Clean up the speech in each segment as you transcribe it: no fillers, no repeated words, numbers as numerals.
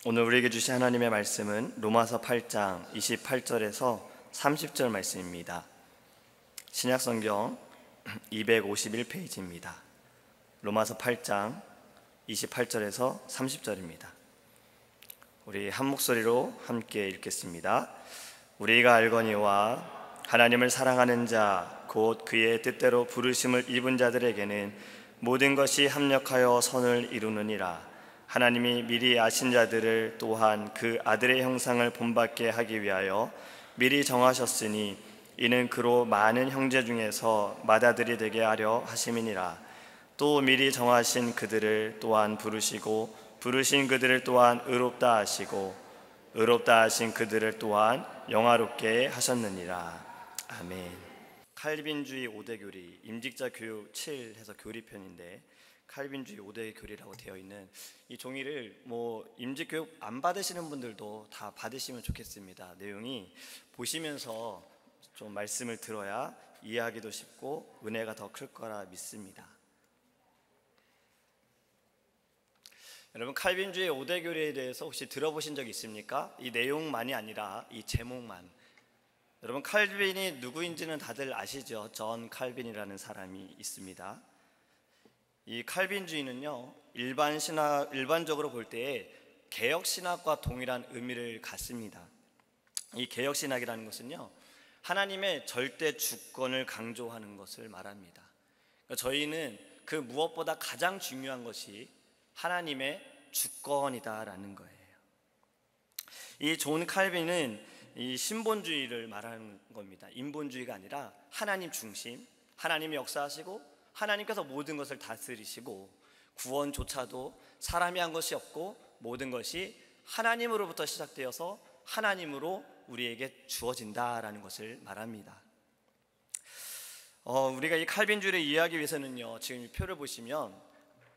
오늘 우리에게 주신 하나님의 말씀은 로마서 8장 28절에서 30절 말씀입니다. 신약성경 251페이지입니다. 로마서 8장 28절에서 30절입니다. 우리 한 목소리로 함께 읽겠습니다. 우리가 알거니와 하나님을 사랑하는 자 곧 그의 뜻대로 부르심을 입은 자들에게는 모든 것이 합력하여 선을 이루느니라. 하나님이 미리 아신 자들을 또한 그 아들의 형상을 본받게 하기 위하여 미리 정하셨으니 이는 그로 많은 형제 중에서 맏아들이 되게 하려 하심이니라. 또 미리 정하신 그들을 또한 부르시고 부르신 그들을 또한 의롭다 하시고 의롭다 하신 그들을 또한 영화롭게 하셨느니라. 아멘. 칼빈주의 5대 교리, 임직자 교육 7 해서 교리편인데 칼빈주의 5대 교리라고 되어 있는 이 종이를 임직 교육 안 받으시는 분들도 다 받으시면 좋겠습니다. 내용이 보시면서 좀 말씀을 들어야 이해하기도 쉽고 은혜가 더 클 거라 믿습니다. 여러분, 칼빈주의 5대 교리에 대해서 혹시 들어보신 적 있습니까? 이 내용만이 아니라 이 제목만. 여러분, 칼빈이 누구인지는 다들 아시죠? 존 칼빈이라는 사람이 있습니다. 이 칼빈주의는요, 일반적으로 볼 때 개혁신학과 동일한 의미를 갖습니다. 이 개혁신학이라는 것은요, 하나님의 절대 주권을 강조하는 것을 말합니다. 그러니까 저희는 그 무엇보다 가장 중요한 것이 하나님의 주권이다라는 거예요. 이 존 칼빈은 이 신본주의를 말하는 겁니다. 인본주의가 아니라 하나님 중심, 하나님이 역사하시고 하나님께서 모든 것을 다스리시고 구원조차도 사람이 한 것이 없고 모든 것이 하나님으로부터 시작되어서 하나님으로 우리에게 주어진다라는 것을 말합니다. 우리가 이 칼빈주의를 이해하기 위해서는요, 지금 이 표를 보시면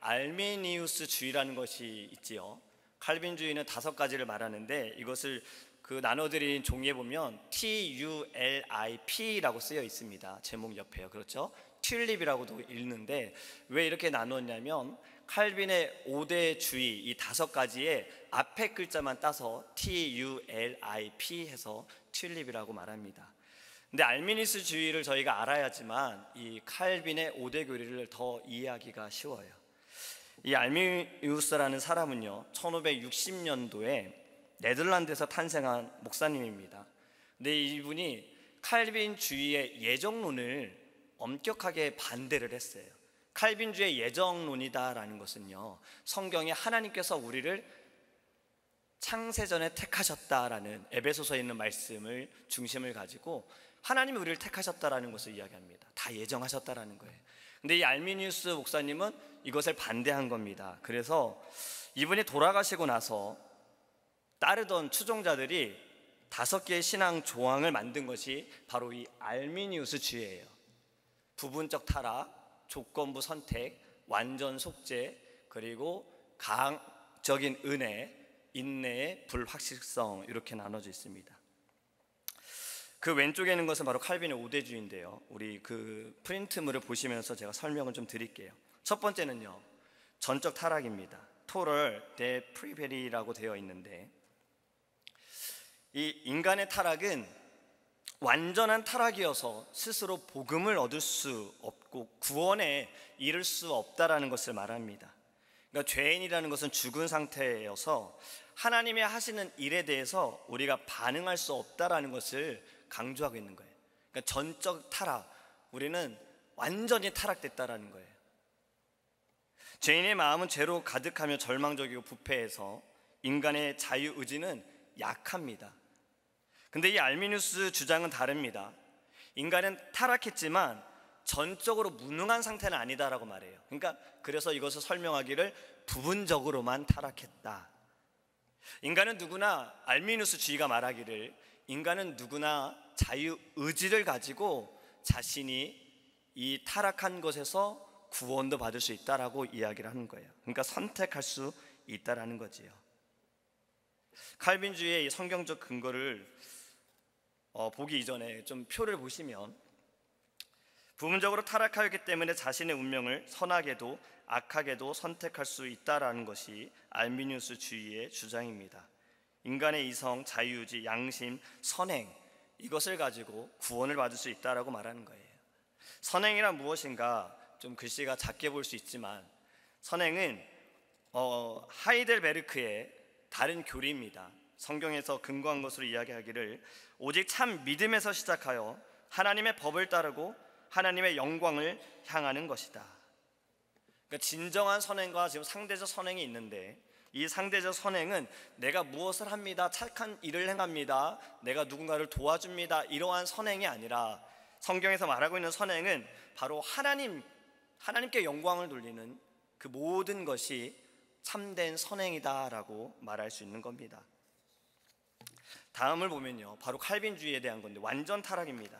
알메니우스 주의라는 것이 있지요. 칼빈주의는 5가지를 말하는데 이것을 나눠드린 종이에 보면 TULIP라고 쓰여 있습니다. 제목 옆에요. 그렇죠? 튤립이라고도 읽는데 왜 이렇게 나눴냐면 칼빈의 5대 주의 이 5가지의 앞에 글자만 따서 TULIP 해서 튤립이라고 말합니다. 근데 알미니스 주의를 저희가 알아야지만 이 칼빈의 5대 교리를 더 이해하기가 쉬워요. 이 알미니우스라는 사람은요, 1560년도에 네덜란드에서 탄생한 목사님입니다. 근데 이분이 칼빈주의의 예정론을 엄격하게 반대를 했어요. 칼빈주의 예정론이다라는 것은요, 성경에 하나님께서 우리를 창세전에 택하셨다라는 에베소서에 있는 말씀을 중심을 가지고 하나님이 우리를 택하셨다라는 것을 이야기합니다. 다 예정하셨다라는 거예요. 근데 이 알미니우스 목사님은 이것을 반대한 겁니다. 그래서 이분이 돌아가시고 나서 따르던 추종자들이 5개의 신앙 조항을 만든 것이 바로 이 알미니우스 주의예요. 부분적 타락, 조건부 선택, 완전 속죄, 그리고 강적인 은혜, 인내의 불확실성, 이렇게 나눠져 있습니다. 그 왼쪽에 있는 것은 바로 칼빈의 5대주의인데요, 우리 그 프린트물을 보시면서 제가 설명을 좀 드릴게요. 첫 번째는요, 전적 타락입니다. 토럴 데 프리베리라고 되어 있는데 이 인간의 타락은 완전한 타락이어서 스스로 복음을 얻을 수 없고 구원에 이를 수 없다라는 것을 말합니다. 그러니까 죄인이라는 것은 죽은 상태여서 하나님이 하시는 일에 대해서 우리가 반응할 수 없다라는 것을 강조하고 있는 거예요. 그러니까 전적 타락, 우리는 완전히 타락됐다라는 거예요. 죄인의 마음은 죄로 가득하며 절망적이고 부패해서 인간의 자유의지는 약합니다. 근데 이 알미니우스 주장은 다릅니다. 인간은 타락했지만 전적으로 무능한 상태는 아니다라고 말해요. 그러니까 그래서 이것을 설명하기를 부분적으로만 타락했다. 인간은 누구나, 알미니우스 주의가 말하기를 인간은 누구나 자유의지를 가지고 자신이 이 타락한 것에서 구원도 받을 수 있다라고 이야기를 하는 거예요. 그러니까 선택할 수 있다라는 거지요. 칼빈주의의 성경적 근거를 보기 이전에 좀 표를 보시면 부분적으로 타락하였기 때문에 자신의 운명을 선하게도 악하게도 선택할 수 있다라는 것이 알미니우스 주의의 주장입니다. 인간의 이성, 자유의지, 양심, 선행, 이것을 가지고 구원을 받을 수 있다라고 말하는 거예요. 선행이란 무엇인가 좀 글씨가 작게 볼 수 있지만, 선행은 하이델베르크의 다른 교리입니다. 성경에서 근거한 것으로 이야기하기를 오직 참 믿음에서 시작하여 하나님의 법을 따르고 하나님의 영광을 향하는 것이다. 그러니까 진정한 선행과 지금 상대적 선행이 있는데, 이 상대적 선행은 내가 무엇을 합니다, 착한 일을 행합니다, 내가 누군가를 도와줍니다, 이러한 선행이 아니라 성경에서 말하고 있는 선행은 바로 하나님께 영광을 돌리는 그 모든 것이 참된 선행이다라고 말할 수 있는 겁니다. 다음을 보면요, 바로 칼빈주의에 대한 건데 완전 타락입니다.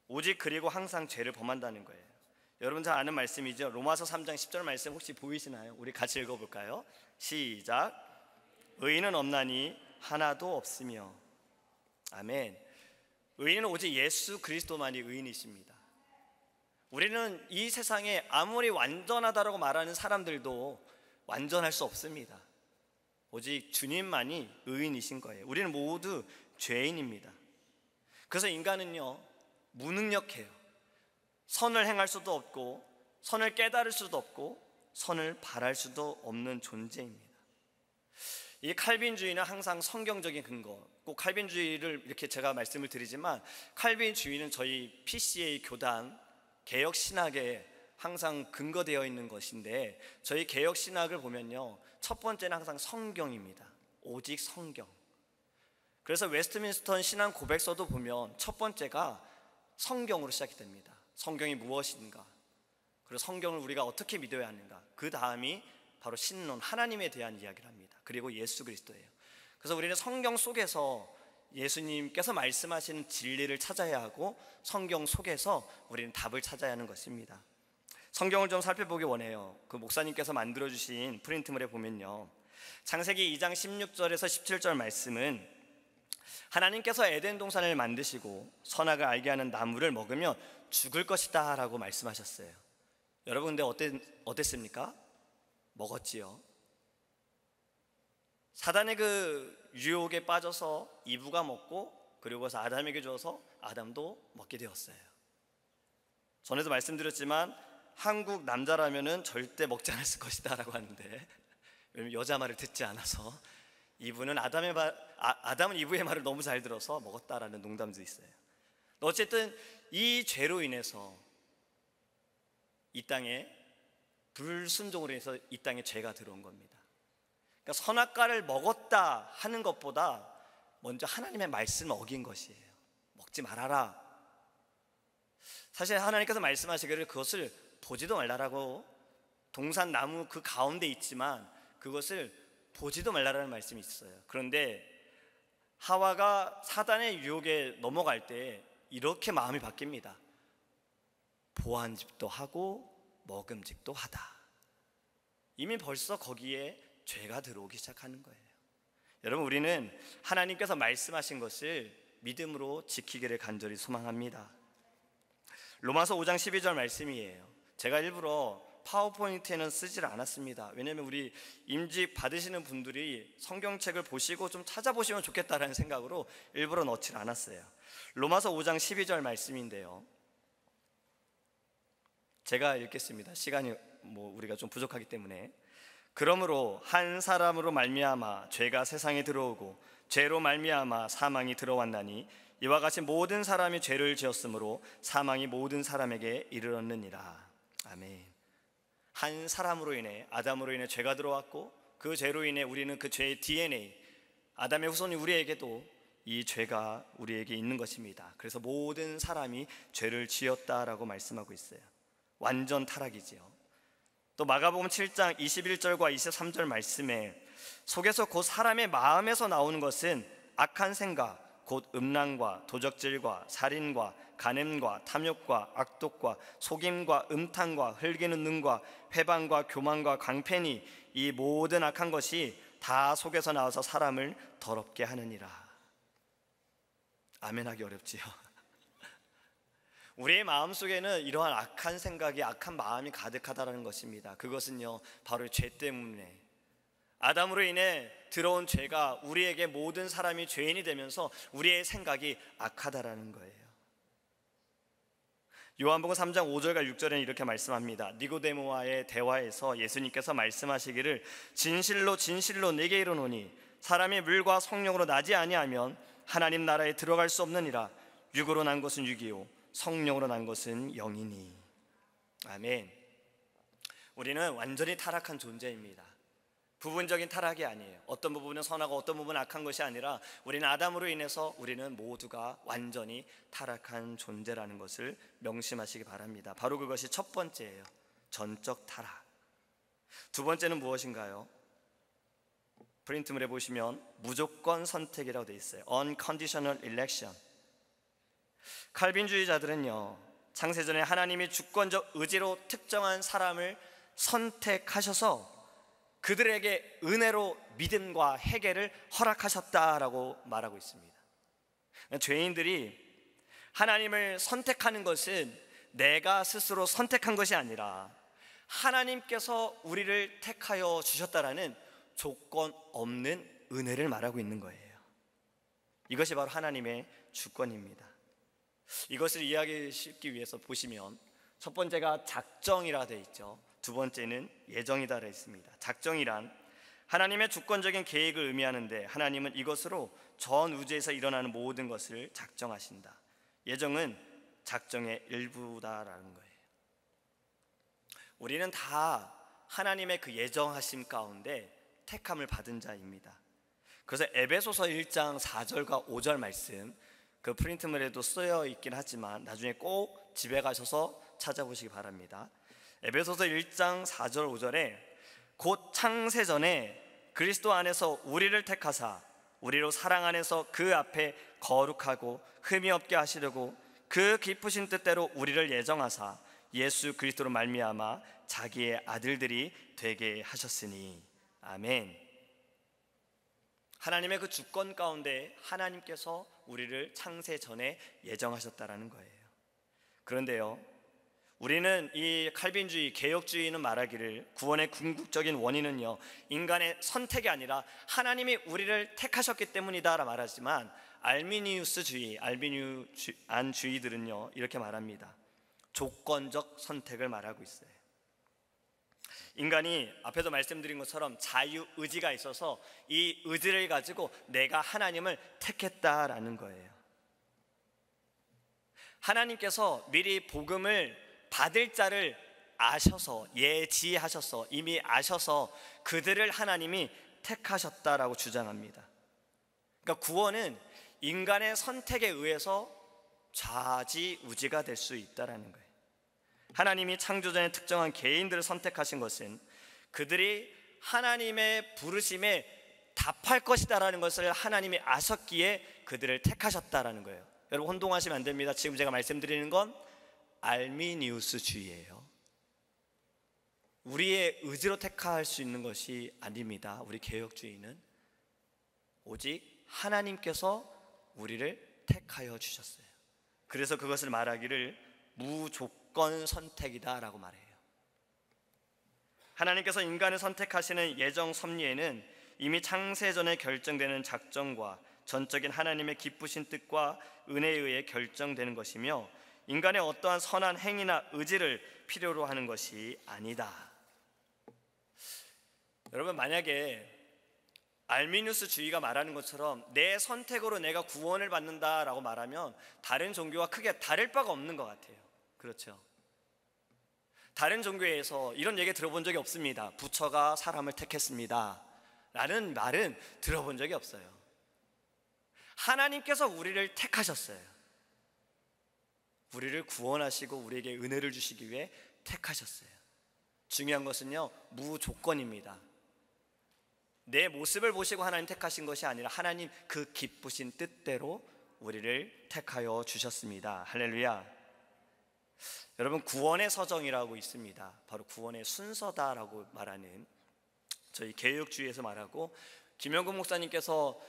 오직 그리고 항상 죄를 범한다는 거예요. 여러분 잘 아는 말씀이죠. 로마서 3장 10절 말씀 혹시 보이시나요? 우리 같이 읽어볼까요? 시작. 의인은 없나니 하나도 없으며. 아멘. 의인은 오직 예수 그리스도만이 의인이십니다. 우리는 이 세상에 아무리 완전하다고 말하는 사람들도 완전할 수 없습니다. 오직 주님만이 의인이신 거예요. 우리는 모두 죄인입니다. 그래서 인간은요, 무능력해요. 선을 행할 수도 없고 선을 깨달을 수도 없고 선을 바랄 수도 없는 존재입니다. 이 칼빈주의는 항상 성경적인 근거, 꼭 칼빈주의를 이렇게 제가 말씀을 드리지만, 칼빈주의는 저희 PCA 교단 개혁신학에 항상 근거되어 있는 것인데, 저희 개혁신학을 보면요, 첫 번째는 항상 성경입니다. 오직 성경. 그래서 웨스트민스터 신앙 고백서도 보면 첫 번째가 성경으로 시작이 됩니다. 성경이 무엇인가, 그리고 성경을 우리가 어떻게 믿어야 하는가, 그 다음이 바로 신론, 하나님에 대한 이야기를 합니다. 그리고 예수 그리스도예요. 그래서 우리는 성경 속에서 예수님께서 말씀하시는 진리를 찾아야 하고, 성경 속에서 우리는 답을 찾아야 하는 것입니다. 성경을 좀 살펴보기 원해요. 그 목사님께서 만들어주신 프린트물에 보면요, 창세기 2장 16절에서 17절 말씀은 하나님께서 에덴 동산을 만드시고 선악을 알게 하는 나무를 먹으면 죽을 것이다 라고 말씀하셨어요. 여러분 근데 어땠습니까? 먹었지요. 사단의 그 유혹에 빠져서 이브가 먹고, 그리고서 아담에게 줘서 아담도 먹게 되었어요. 전에도 말씀드렸지만 한국 남자라면은 절대 먹지 않았을 것이다 라고 하는데, 왜냐면 여자 말을 듣지 않아서 아담은 이브의 말을 너무 잘 들어서 먹었다라는 농담도 있어요. 어쨌든 이 죄로 인해서 이 땅에, 불순종으로 인해서 이 땅에 죄가 들어온 겁니다. 그러니까 선악과를 먹었다 하는 것보다 먼저 하나님의 말씀을 어긴 것이에요. 먹지 말아라. 사실 하나님께서 말씀하시기를 그것을 보지도 말라라고, 동산 나무 그 가운데 있지만 그것을 보지도 말라라는 말씀이 있어요. 그런데 하와가 사단의 유혹에 넘어갈 때 이렇게 마음이 바뀝니다. 보안집도 하고 먹음직도 하다. 이미 벌써 거기에 죄가 들어오기 시작하는 거예요. 여러분, 우리는 하나님께서 말씀하신 것을 믿음으로 지키기를 간절히 소망합니다. 로마서 5장 12절 말씀이에요. 제가 일부러 파워포인트에는 쓰질 않았습니다. 왜냐하면 우리 임직 받으시는 분들이 성경책을 보시고 좀 찾아보시면 좋겠다라는 생각으로 일부러 넣질 않았어요. 로마서 5장 12절 말씀인데요, 제가 읽겠습니다. 시간이 우리가 좀 부족하기 때문에. 그러므로 한 사람으로 말미암아 죄가 세상에 들어오고 죄로 말미암아 사망이 들어왔나니 이와 같이 모든 사람이 죄를 지었으므로 사망이 모든 사람에게 이르렀느니라. 아멘. 한 사람으로 인해, 아담으로 인해 죄가 들어왔고, 그 죄로 인해 우리는 그 죄의 DNA, 아담의 후손이 우리에게도 이 죄가 우리에게 있는 것입니다. 그래서 모든 사람이 죄를 지었다라고 말씀하고 있어요. 완전 타락이지요. 또 마가복음 7장 21절과 23절 말씀에 속에서 곧 사람의 마음에서 나오는 것은 악한 생각, 곧 음란과 도적질과 살인과 간음과 탐욕과 악독과 속임과 음탕과 흘기는 눈과 회방과 교만과 광패니 이 모든 악한 것이 다 속에서 나와서 사람을 더럽게 하느니라. 아멘하기 어렵지요. 우리의 마음속에는 이러한 악한 생각이, 악한 마음이 가득하다는 것입니다. 그것은요, 바로 죄 때문에, 아담으로 인해 들어온 죄가 우리에게 모든 사람이 죄인이 되면서 우리의 생각이 악하다라는 거예요. 요한복음 3장 5절과 6절에는 이렇게 말씀합니다. 니고데모와의 대화에서 예수님께서 말씀하시기를 진실로 진실로 네게 이르노니 사람이 물과 성령으로 나지 아니하면 하나님 나라에 들어갈 수 없느니라. 육으로 난 것은 육이요 성령으로 난 것은 영이니. 아멘. 우리는 완전히 타락한 존재입니다. 부분적인 타락이 아니에요. 어떤 부분은 선하고 어떤 부분은 악한 것이 아니라 우리는 아담으로 인해서 우리는 모두가 완전히 타락한 존재라는 것을 명심하시기 바랍니다. 바로 그것이 첫 번째예요. 전적 타락. 두 번째는 무엇인가요? 프린트물에 보시면 무조건 선택이라고 되어 있어요. Unconditional election. 칼빈주의자들은요, 창세전에 하나님이 주권적 의지로 특정한 사람을 선택하셔서 그들에게 은혜로 믿음과 회개를 허락하셨다라고 말하고 있습니다. 죄인들이 하나님을 선택하는 것은 내가 스스로 선택한 것이 아니라 하나님께서 우리를 택하여 주셨다라는 조건 없는 은혜를 말하고 있는 거예요. 이것이 바로 하나님의 주권입니다. 이것을 이해하기 쉽기 위해서 보시면 첫 번째가 작정이라 되어 있죠. 두 번째는 예정이다 되어 있습니다. 작정이란 하나님의 주권적인 계획을 의미하는데 하나님은 이것으로 전 우주에서 일어나는 모든 것을 작정하신다. 예정은 작정의 일부다라는 거예요. 우리는 다 하나님의 그 예정하심 가운데 택함을 받은 자입니다. 그래서 에베소서 1장 4절과 5절 말씀, 그 프린트물에도 쓰여 있긴 하지만 나중에 꼭 집에 가셔서 찾아보시기 바랍니다. 에베소서 1장 4절 5절에 곧 창세전에 그리스도 안에서 우리를 택하사 우리로 사랑 안에서 그 앞에 거룩하고 흠이 없게 하시려고 그 기쁘신 뜻대로 우리를 예정하사 예수 그리스도로 말미암아 자기의 아들들이 되게 하셨으니. 아멘. 하나님의 그 주권 가운데 하나님께서 우리를 창세전에 예정하셨다라는 거예요. 그런데요, 우리는 이 칼빈주의, 개혁주의는 말하기를 구원의 궁극적인 원인은요 인간의 선택이 아니라 하나님이 우리를 택하셨기 때문이다 말하지만 알미니안주의들은요 이렇게 말합니다. 조건적 선택을 말하고 있어요. 인간이 앞에도 말씀드린 것처럼 자유의지가 있어서 이 의지를 가지고 내가 하나님을 택했다라는 거예요. 하나님께서 미리 복음을 받을 자를 아셔서, 예지하셔서, 이미 아셔서 그들을 하나님이 택하셨다라고 주장합니다. 그러니까 구원은 인간의 선택에 의해서 좌지우지가 될 수 있다라는 거예요. 하나님이 창조전에 특정한 개인들을 선택하신 것은 그들이 하나님의 부르심에 답할 것이다라는 것을 하나님이 아셨기에 그들을 택하셨다라는 거예요. 여러분 혼동하시면 안 됩니다. 지금 제가 말씀드리는 건 알미니우스주의예요. 우리의 의지로 택할 수 있는 것이 아닙니다. 우리 개혁주의는 오직 하나님께서 우리를 택하여 주셨어요. 그래서 그것을 말하기를 무조건 선택이다라고 말해요. 하나님께서 인간을 선택하시는 예정 섭리에는 이미 창세전에 결정되는 작정과 전적인 하나님의 기쁘신 뜻과 은혜에 의해 결정되는 것이며 인간의 어떠한 선한 행위나 의지를 필요로 하는 것이 아니다. 여러분, 만약에 알미누스주의가 말하는 것처럼 내 선택으로 내가 구원을 받는다라고 말하면 다른 종교와 크게 다를 바가 없는 것 같아요. 그렇죠? 다른 종교에서 이런 얘기 들어본 적이 없습니다. 부처가 사람을 택했습니다 라는 말은 들어본 적이 없어요. 하나님께서 우리를 택하셨어요. 우리를 구원하시고 우리에게 은혜를 주시기 위해 택하셨어요. 중요한 것은요, 무조건입니다. 내 모습을 보시고 하나님 택하신 것이 아니라 하나님 그 기쁘신 뜻대로 우리를 택하여 주셨습니다. 할렐루야. 여러분, 구원의 서정이라고 있습니다. 바로 구원의 순서다라고 말하는, 저희 개혁주의에서 말하고, 김영근 목사님께서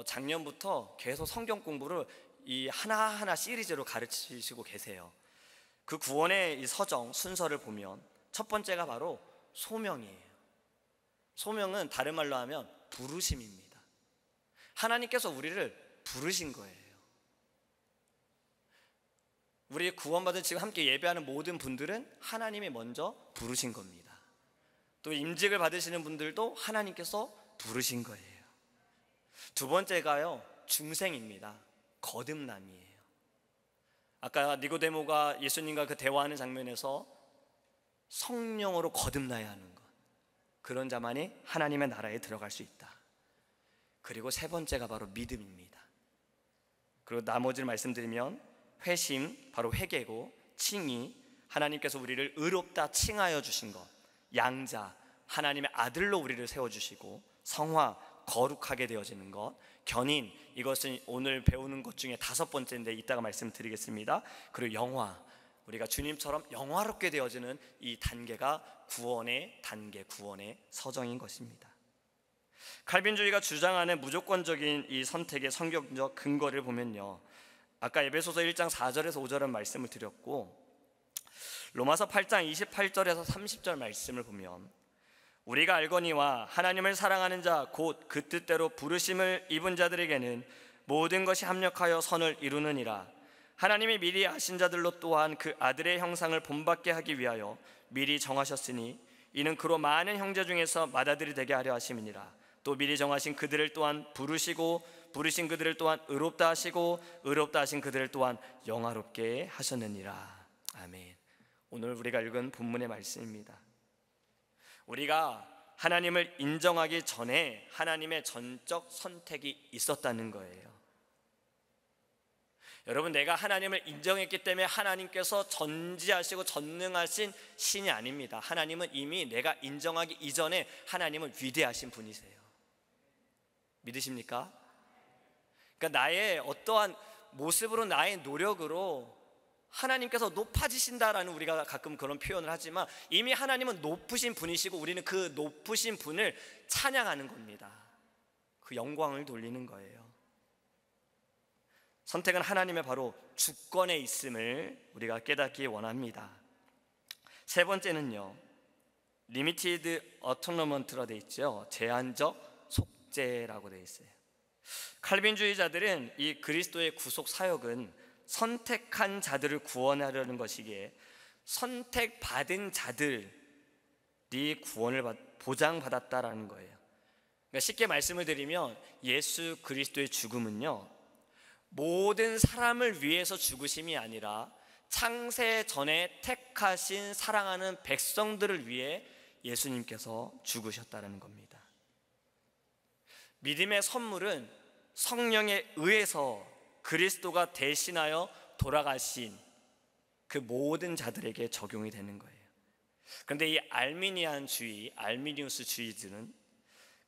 작년부터 계속 성경 공부를 이 하나하나 시리즈로 가르치시고 계세요. 그 구원의 이 서정 순서를 보면 첫 번째가 바로 소명이에요. 소명은 다른 말로 하면 부르심입니다. 하나님께서 우리를 부르신 거예요. 우리 구원받은 지금 함께 예배하는 모든 분들은 하나님이 먼저 부르신 겁니다. 또 임직을 받으시는 분들도 하나님께서 부르신 거예요. 두 번째가요, 중생입니다. 거듭남이에요. 아까 니고데모가 예수님과 그 대화하는 장면에서 성령으로 거듭나야 하는 것, 그런 자만이 하나님의 나라에 들어갈 수 있다. 그리고 세 번째가 바로 믿음입니다. 그리고 나머지를 말씀드리면 회심, 바로 회개고, 칭의, 하나님께서 우리를 의롭다 칭하여 주신 것, 양자, 하나님의 아들로 우리를 세워주시고, 성화, 거룩하게 되어지는 것, 견인, 이것은 오늘 배우는 것 중에 다섯 번째인데 이따가 말씀드리겠습니다. 그리고 영화, 우리가 주님처럼 영화롭게 되어지는 이 단계가 구원의 단계, 구원의 서정인 것입니다. 칼빈주의가 주장하는 무조건적인 이 선택의 성경적 근거를 보면요, 아까 에베소서 1장 4절에서 5절은 말씀을 드렸고, 로마서 8장 28절에서 30절 말씀을 보면 우리가 알거니와 하나님을 사랑하는 자 곧 그 뜻대로 부르심을 입은 자들에게는 모든 것이 합력하여 선을 이루느니라. 하나님이 미리 아신 자들로 또한 그 아들의 형상을 본받게 하기 위하여 미리 정하셨으니 이는 그로 많은 형제 중에서 맏아들이 되게 하려 하심이니라. 또 미리 정하신 그들을 또한 부르시고 부르신 그들을 또한 의롭다 하시고 의롭다 하신 그들을 또한 영화롭게 하셨느니라. 아멘. 오늘 우리가 읽은 본문의 말씀입니다. 우리가 하나님을 인정하기 전에 하나님의 전적 선택이 있었다는 거예요. 여러분, 내가 하나님을 인정했기 때문에 하나님께서 전지하시고 전능하신 신이 아닙니다. 하나님은 이미 내가 인정하기 이전에 하나님은 위대하신 분이세요. 믿으십니까? 그러니까 나의 어떠한 모습으로, 나의 노력으로 하나님께서 높아지신다라는, 우리가 가끔 그런 표현을 하지만 이미 하나님은 높으신 분이시고 우리는 그 높으신 분을 찬양하는 겁니다. 그 영광을 돌리는 거예요. 선택은 하나님의 바로 주권에 있음을 우리가 깨닫기 원합니다. 세 번째는요, 리미티드 어토노먼트로 되어 있죠. 제한적 속죄라고 되어 있어요. 칼빈주의자들은 이 그리스도의 구속 사역은 선택한 자들을 구원하려는 것이기에 선택받은 자들이 구원을 보장받았다라는 거예요. 그러니까 쉽게 말씀을 드리면 예수 그리스도의 죽음은요, 모든 사람을 위해서 죽으심이 아니라 창세 전에 택하신 사랑하는 백성들을 위해 예수님께서 죽으셨다는 겁니다. 믿음의 선물은 성령에 의해서 그리스도가 대신하여 돌아가신 그 모든 자들에게 적용이 되는 거예요. 그런데 이 알미니우스주의들은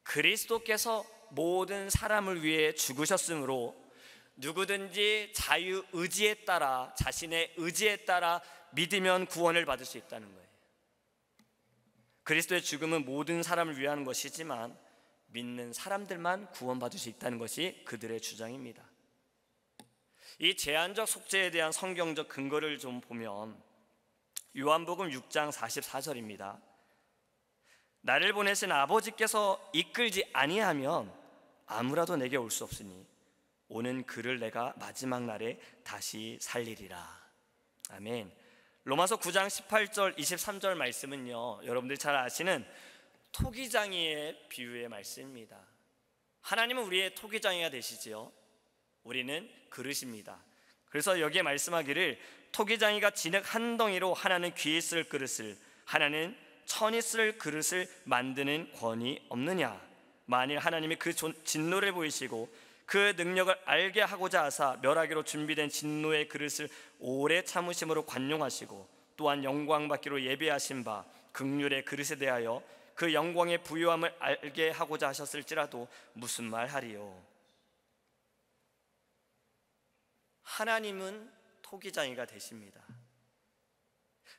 그리스도께서 모든 사람을 위해 죽으셨으므로 누구든지 자유의지에 따라, 자신의 의지에 따라 믿으면 구원을 받을 수 있다는 거예요. 그리스도의 죽음은 모든 사람을 위한 것이지만 믿는 사람들만 구원받을 수 있다는 것이 그들의 주장입니다. 이 제한적 속죄에 대한 성경적 근거를 좀 보면 요한복음 6장 44절입니다. 나를 보내신 아버지께서 이끌지 아니하면 아무라도 내게 올 수 없으니 오는 그를 내가 마지막 날에 다시 살리리라. 아멘. 로마서 9장 18절 23절 말씀은요, 여러분들 잘 아시는 토기장이의 비유의 말씀입니다. 하나님은 우리의 토기장이가 되시지요. 우리는 그릇입니다. 그래서 여기에 말씀하기를 토기장이가 진흙 한 덩이로 하나는 귀에 쓸 그릇을, 하나는 천이 쓸 그릇을 만드는 권위 없느냐. 만일 하나님이 그 진노를 보이시고 그 능력을 알게 하고자 하사 멸하기로 준비된 진노의 그릇을 오래 참으심으로 관용하시고 또한 영광 받기로 예비하신 바 긍휼의 그릇에 대하여 그 영광의 부요함을 알게 하고자 하셨을지라도 무슨 말 하리요. 하나님은 토기장이가 되십니다.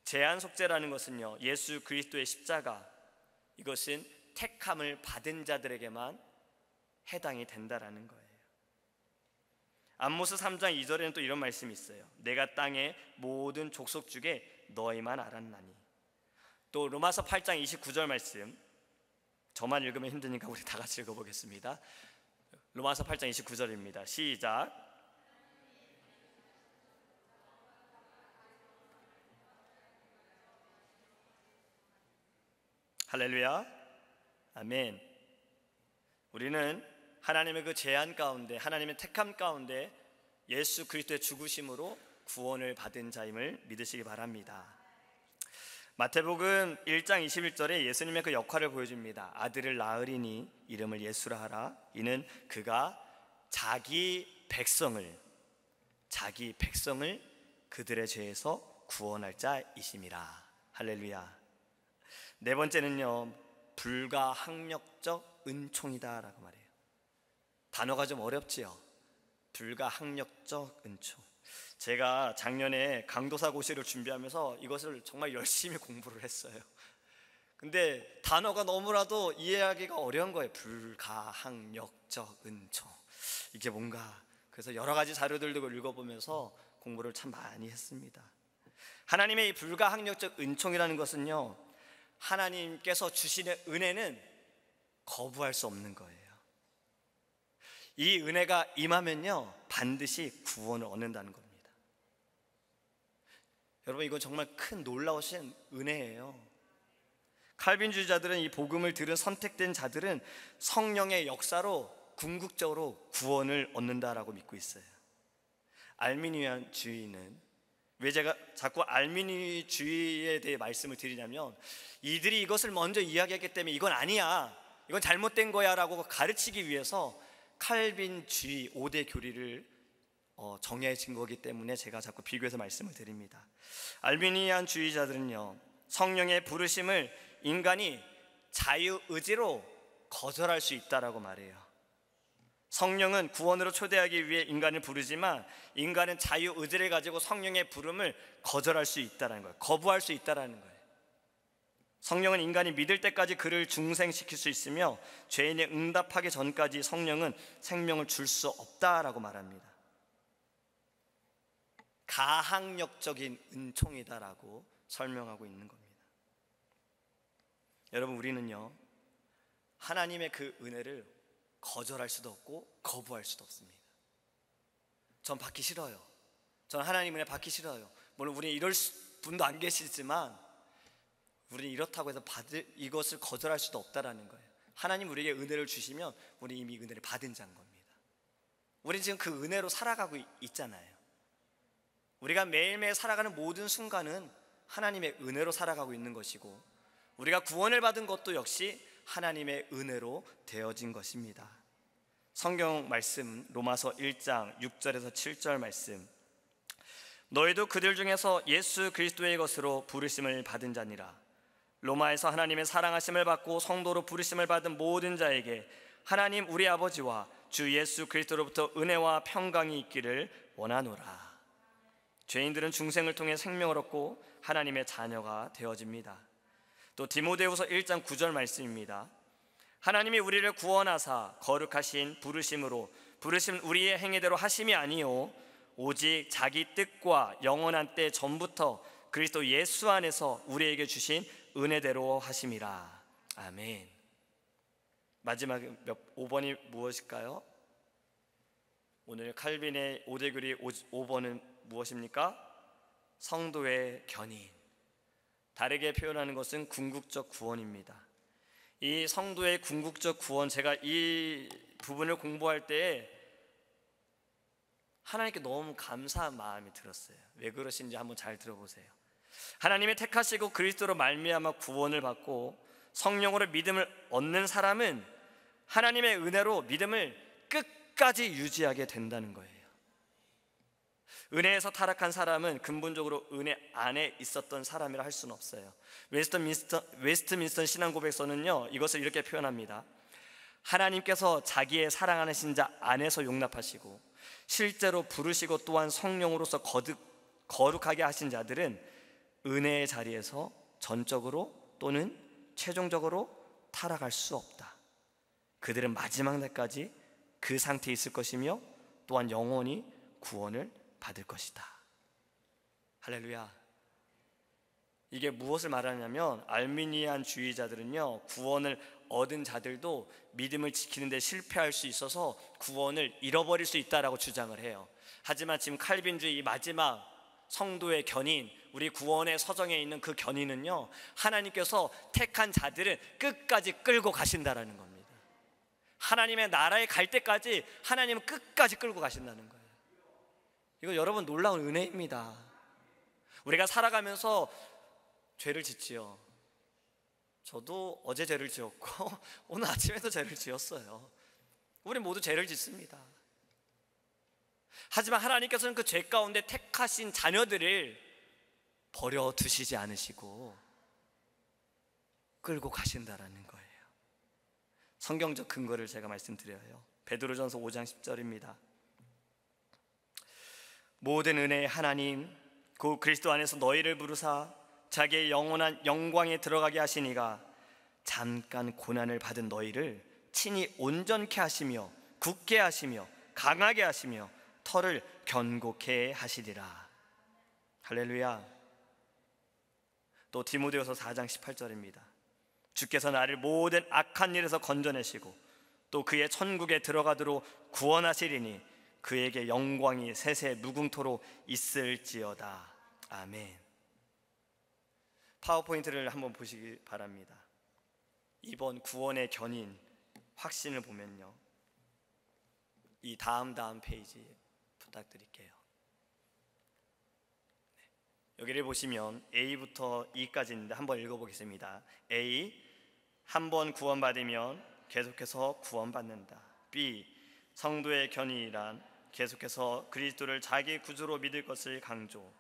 제한 속죄라는 것은요, 예수 그리스도의 십자가, 이것은 택함을 받은 자들에게만 해당이 된다라는 거예요. 암모스 3장 2절에는 또 이런 말씀이 있어요. 내가 땅의 모든 족속 중에 너희만 알았나니. 또 로마서 8장 29절 말씀, 저만 읽으면 힘드니까 우리 다 같이 읽어보겠습니다. 로마서 8장 29절입니다. 시작. 할렐루야. 아멘. 우리는 하나님의 그 제안 가운데, 하나님의 택함 가운데 예수 그리스도의 죽으심으로 구원을 받은 자임을 믿으시기 바랍니다. 마태복음 1장 21절에 예수님의 그 역할을 보여줍니다. 아들을 낳으리니 이름을 예수라 하라. 이는 그가 자기 백성을 그들의 죄에서 구원할 자이심이라. 할렐루야. 네 번째는요, 불가항력적 은총이다 라고 말해요. 단어가 좀 어렵지요. 불가항력적 은총. 제가 작년에 강도사고시를 준비하면서 이것을 정말 열심히 공부를 했어요. 근데 단어가 너무나도 이해하기가 어려운 거예요. 불가항력적 은총, 이게 뭔가. 그래서 여러 가지 자료들도 읽어보면서 공부를 참 많이 했습니다. 하나님의 이 불가항력적 은총이라는 것은요, 하나님께서 주시는 은혜는 거부할 수 없는 거예요. 이 은혜가 임하면요, 반드시 구원을 얻는다는 겁니다. 여러분, 이건 정말 큰 놀라우신 은혜예요. 칼빈주의자들은 이 복음을 들은 선택된 자들은 성령의 역사로 궁극적으로 구원을 얻는다라고 믿고 있어요. 알미니안주의는, 왜 제가 자꾸 알미니주의에 대해 말씀을 드리냐면, 이들이 이것을 먼저 이야기했기 때문에 이건 아니야, 이건 잘못된 거야 라고 가르치기 위해서 칼빈주의 5대 교리를 정해진 거기 때문에 제가 자꾸 비교해서 말씀을 드립니다. 알미니안주의자들은요, 성령의 부르심을 인간이 자유의지로 거절할 수 있다라고 말해요. 성령은 구원으로 초대하기 위해 인간을 부르지만 인간은 자유의지를 가지고 성령의 부름을 거절할 수 있다는 거예요. 거부할 수 있다는 거예요. 성령은 인간이 믿을 때까지 그를 중생시킬 수 있으며 죄인이 응답하기 전까지 성령은 생명을 줄 수 없다라고 말합니다. 가항력적인 은총이다라고 설명하고 있는 겁니다. 여러분, 우리는요, 하나님의 그 은혜를 거절할 수도 없고 거부할 수도 없습니다. 전 받기 싫어요. 전 하나님 은혜 받기 싫어요. 물론 우리는 이럴 분도 안 계시지만 우리는 이렇다고 해서 이것을 거절할 수도 없다라는 거예요. 하나님 우리에게 은혜를 주시면 우리 이미 은혜를 받은 자인 겁니다. 우리는 지금 그 은혜로 살아가고 있잖아요. 우리가 매일매일 살아가는 모든 순간은 하나님의 은혜로 살아가고 있는 것이고, 우리가 구원을 받은 것도 역시 하나님의 은혜로 되어진 것입니다. 성경 말씀, 로마서 1장 6절에서 7절 말씀, 너희도 그들 중에서 예수 그리스도의 것으로 부르심을 받은 자니라. 로마에서 하나님의 사랑하심을 받고 성도로 부르심을 받은 모든 자에게 하나님 우리 아버지와 주 예수 그리스도로부터 은혜와 평강이 있기를 원하노라. 죄인들은 중생을 통해 생명을 얻고 하나님의 자녀가 되어집니다. 또 디모데후서 1장 9절 말씀입니다. 하나님이 우리를 구원하사 거룩하신 부르심으로 부르심 우리의 행위대로 하심이 아니요 오직 자기 뜻과 영원한 때 전부터 그리스도 예수 안에서 우리에게 주신 은혜대로 하심이라. 아멘. 마지막 5번이 무엇일까요? 오늘 칼빈의 5대 교리 5번은 무엇입니까? 성도의 견인. 다르게 표현하는 것은 궁극적 구원입니다. 이 성도의 궁극적 구원, 제가 이 부분을 공부할 때 하나님께 너무 감사한 마음이 들었어요. 왜 그러신지 한번 잘 들어보세요. 하나님이 택하시고 그리스도로 말미암아 구원을 받고 성령으로 믿음을 얻는 사람은 하나님의 은혜로 믿음을 끝까지 유지하게 된다는 거예요. 은혜에서 타락한 사람은 근본적으로 은혜 안에 있었던 사람이라 할 수는 없어요. 웨스트민스터 신앙고백서는요, 이것을 이렇게 표현합니다. 하나님께서 자기의 사랑하는 자 안에서 용납하시고 실제로 부르시고 또한 성령으로서 거룩하게 하신 자들은 은혜의 자리에서 전적으로 또는 최종적으로 타락할 수 없다. 그들은 마지막 날까지 그 상태에 있을 것이며 또한 영원히 구원을 받을 것이다. 할렐루야. 이게 무엇을 말하냐면 알미니안 주의자들은요, 구원을 얻은 자들도 믿음을 지키는 데 실패할 수 있어서 구원을 잃어버릴 수 있다라고 주장을 해요. 하지만 지금 칼빈주의 마지막 성도의 견인, 우리 구원의 서정에 있는 그 견인은요, 하나님께서 택한 자들은 끝까지 끌고 가신다라는 겁니다. 하나님의 나라에 갈 때까지 하나님은 끝까지 끌고 가신다는 거예요. 이거 여러분 놀라운 은혜입니다. 우리가 살아가면서 죄를 짓지요. 저도 어제 죄를 지었고 오늘 아침에도 죄를 지었어요. 우리 모두 죄를 짓습니다. 하지만 하나님께서는 그 죄 가운데 택하신 자녀들을 버려두시지 않으시고 끌고 가신다라는 거예요. 성경적 근거를 제가 말씀드려요. 베드로전서 5장 10절입니다. 모든 은혜의 하나님 그 그리스도 안에서 너희를 부르사 자기의 영원한 영광에 들어가게 하시니가 잠깐 고난을 받은 너희를 친히 온전케 하시며 굳게 하시며 강하게 하시며 터를 견고케 하시리라. 할렐루야. 또 디모데후서 4장 18절입니다. 주께서 나를 모든 악한 일에서 건져내시고 또 그의 천국에 들어가도록 구원하시리니 그에게 영광이 세세 무궁토록 있을지어다. 아멘. 파워포인트를 한번 보시기 바랍니다. 이번 구원의 견인 확신을 보면요, 이 다음 페이지 부탁드릴게요. 여기를 보시면 A부터 E까지 있는데 한번 읽어보겠습니다. A, 한번 구원받으면 계속해서 구원받는다. B, 성도의 견인이란 계속해서 그리스도를 자기 구주로 믿을 것을 강조.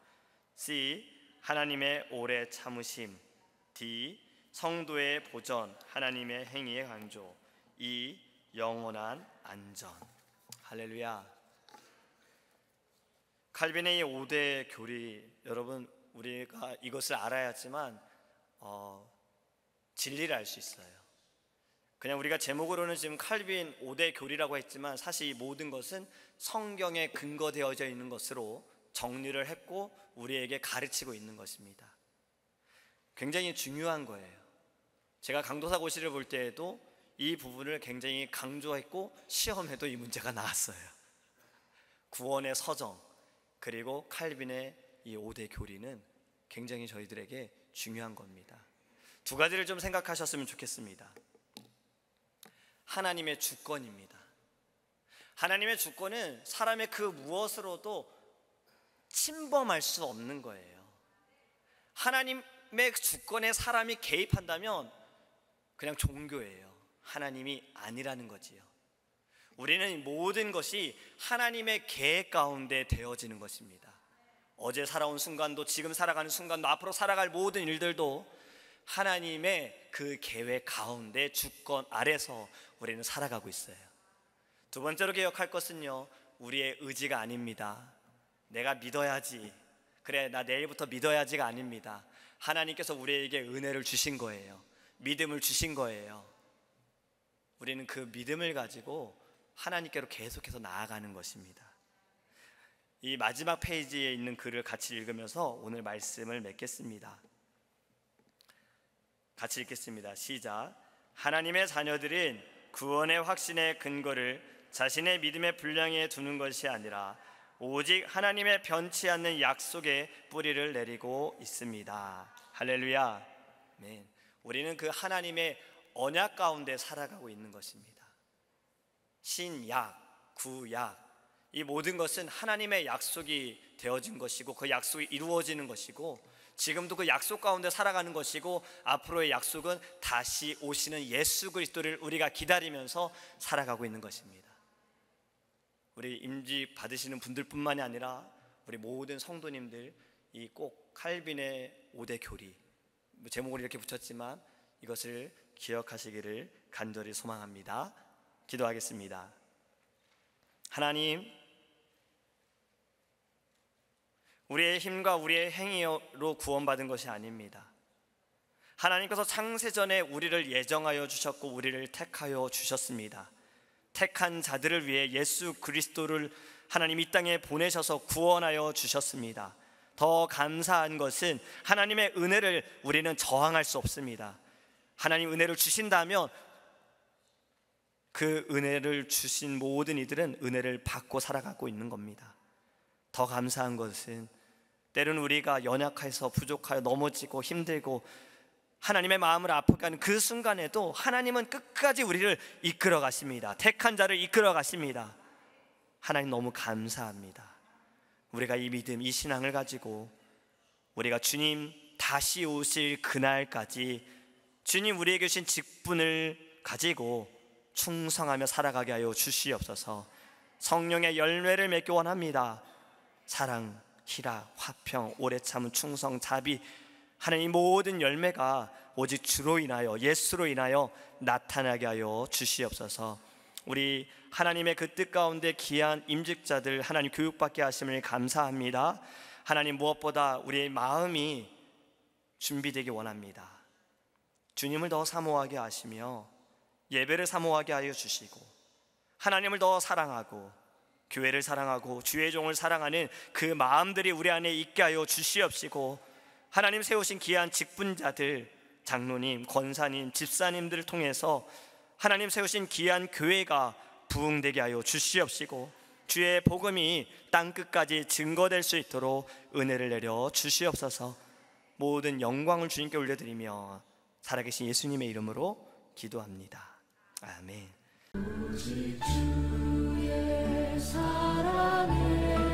C, 하나님의 오래 참으심. D, 성도의 보전, 하나님의 행위의 강조. E, 영원한 안전. 할렐루야. 칼빈의 5대 교리, 여러분 우리가 이것을 알아야지만 진리를 알 수 있어요. 그냥 우리가 제목으로는 지금 칼빈 5대 교리라고 했지만 사실 이 모든 것은 성경에 근거되어져 있는 것으로 정리를 했고 우리에게 가르치고 있는 것입니다. 굉장히 중요한 거예요. 제가 강도사 고시를 볼 때에도 이 부분을 굉장히 강조했고 시험에도 이 문제가 나왔어요. 구원의 서정 그리고 칼빈의 이 5대 교리는 굉장히 저희들에게 중요한 겁니다. 두 가지를 좀 생각하셨으면 좋겠습니다. 하나님의 주권입니다. 하나님의 주권은 사람의 그 무엇으로도 침범할 수 없는 거예요. 하나님의 주권에 사람이 개입한다면 그냥 종교예요. 하나님이 아니라는 거지요. 우리는 모든 것이 하나님의 계획 가운데 되어지는 것입니다. 어제 살아온 순간도 지금 살아가는 순간도 앞으로 살아갈 모든 일들도 하나님의 그 계획 가운데 주권 아래서 우리는 살아가고 있어요. 두 번째로 기억할 것은요, 우리의 의지가 아닙니다. 내가 믿어야지, 그래 나 내일부터 믿어야지가 아닙니다. 하나님께서 우리에게 은혜를 주신 거예요. 믿음을 주신 거예요. 우리는 그 믿음을 가지고 하나님께로 계속해서 나아가는 것입니다. 이 마지막 페이지에 있는 글을 같이 읽으면서 오늘 말씀을 맺겠습니다. 같이 읽겠습니다. 시작. 하나님의 자녀들은 구원의 확신의 근거를 자신의 믿음의 분량에 두는 것이 아니라 오직 하나님의 변치 않는 약속에 뿌리를 내리고 있습니다. 할렐루야. 아멘. 우리는 그 하나님의 언약 가운데 살아가고 있는 것입니다. 신약, 구약, 이 모든 것은 하나님의 약속이 되어진 것이고 그 약속이 이루어지는 것이고 지금도 그 약속 가운데 살아가는 것이고 앞으로의 약속은 다시 오시는 예수 그리스도를 우리가 기다리면서 살아가고 있는 것입니다. 우리 임직 받으시는 분들뿐만이 아니라 우리 모든 성도님들 이 꼭 칼빈의 5대 교리, 제목을 이렇게 붙였지만 이것을 기억하시기를 간절히 소망합니다. 기도하겠습니다. 하나님, 우리의 힘과 우리의 행위로 구원받은 것이 아닙니다. 하나님께서 창세전에 우리를 예정하여 주셨고 우리를 택하여 주셨습니다. 택한 자들을 위해 예수 그리스도를 하나님 이 땅에 보내셔서 구원하여 주셨습니다. 더 감사한 것은 하나님의 은혜를 우리는 저항할 수 없습니다. 하나님 은혜를 주신다면 그 은혜를 주신 모든 이들은 은혜를 받고 살아가고 있는 겁니다. 더 감사한 것은 때로는 우리가 연약해서 부족하여 넘어지고 힘들고 하나님의 마음을 아프게 그 순간에도 하나님은 끝까지 우리를 이끌어 가십니다. 택한 자를 이끌어 가십니다. 하나님 너무 감사합니다. 우리가 이 믿음, 이 신앙을 가지고 우리가 주님 다시 오실 그날까지 주님 우리에게 주신 직분을 가지고 충성하며 살아가게 하여 주시옵소서. 성령의 열매를 맺기 원합니다. 사랑, 희락, 화평, 오래 참은 충성, 자비, 하나님 모든 열매가 오직 주로 인하여 예수로 인하여 나타나게 하여 주시옵소서. 우리 하나님의 그 뜻 가운데 귀한 임직자들 하나님 교육받게 하심을 감사합니다. 하나님 무엇보다 우리의 마음이 준비되기 원합니다. 주님을 더 사모하게 하시며 예배를 사모하게 하여 주시고 하나님을 더 사랑하고 교회를 사랑하고 주의 종을 사랑하는 그 마음들이 우리 안에 있게 하여 주시옵시고 하나님 세우신 귀한 직분자들 장로님, 권사님, 집사님들을 통해서 하나님 세우신 귀한 교회가 부흥되게 하여 주시옵시고 주의 복음이 땅끝까지 증거될 수 있도록 은혜를 내려 주시옵소서. 모든 영광을 주님께 올려드리며 살아계신 예수님의 이름으로 기도합니다. 아멘. 오직 주의 사랑에